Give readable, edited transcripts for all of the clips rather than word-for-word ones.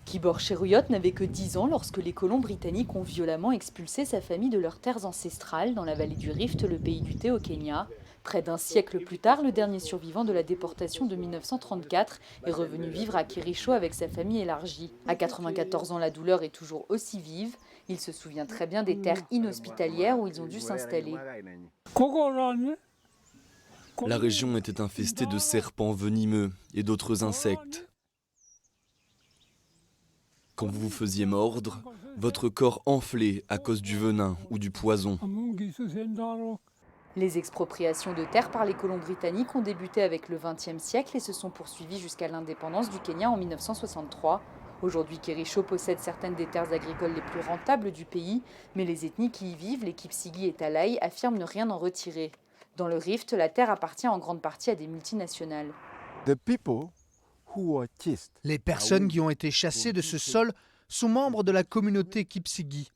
Kibor Cheruiyot n'avait que 10 ans lorsque les colons britanniques ont violemment expulsé sa famille de leurs terres ancestrales dans la vallée du Rift, le pays du thé au Kenya. Près d'un siècle plus tard, le dernier survivant de la déportation de 1934 est revenu vivre à Kericho avec sa famille élargie. À 94 ans, la douleur est toujours aussi vive. Il se souvient très bien des terres inhospitalières où ils ont dû s'installer. La région était infestée de serpents venimeux et d'autres insectes. Quand vous vous faisiez mordre, votre corps enflait à cause du venin ou du poison. Les expropriations de terres par les colons britanniques ont débuté avec le XXe siècle et se sont poursuivies jusqu'à l'indépendance du Kenya en 1963. Aujourd'hui, Kericho possède certaines des terres agricoles les plus rentables du pays, mais les ethnies qui y vivent, les Kipsigis et Talai, affirment ne rien en retirer. Dans le Rift, la terre appartient en grande partie à des multinationales. Les personnes qui ont été chassées de ce sol sont membres de la communauté Kipsigi.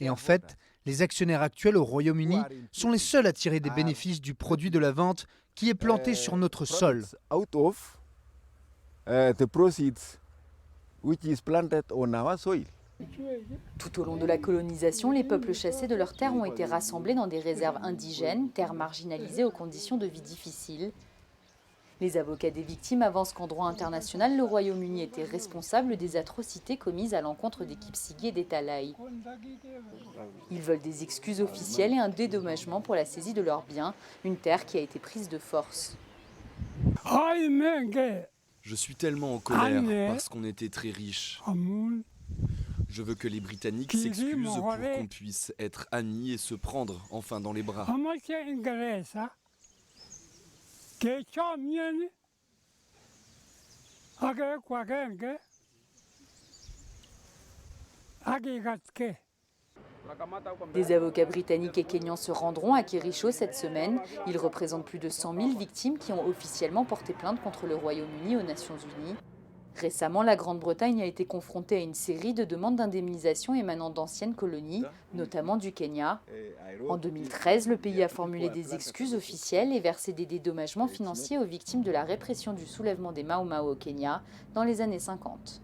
Et en fait, les actionnaires actuels au Royaume-Uni sont les seuls à tirer des bénéfices du produit de la vente qui est planté sur notre sol. Tout au long de la colonisation, les peuples chassés de leurs terres ont été rassemblés dans des réserves indigènes, terres marginalisées aux conditions de vie difficiles. Les avocats des victimes avancent qu'en droit international, le Royaume-Uni était responsable des atrocités commises à l'encontre des Kipsigis et des Talai. Ils veulent des excuses officielles et un dédommagement pour la saisie de leurs biens, une terre qui a été prise de force. Je suis tellement en colère parce qu'on était très riches. Je veux que les Britanniques s'excusent pour qu'on puisse être amis et se prendre enfin dans les bras. Des avocats britanniques et kenyans se rendront à Kericho cette semaine. Ils représentent plus de 100 000 victimes qui ont officiellement porté plainte contre le Royaume-Uni aux Nations Unies. Récemment, la Grande-Bretagne a été confrontée à une série de demandes d'indemnisation émanant d'anciennes colonies, notamment du Kenya. En 2013, le pays a formulé des excuses officielles et versé des dédommagements financiers aux victimes de la répression du soulèvement des Mau Mau au Kenya dans les années 50.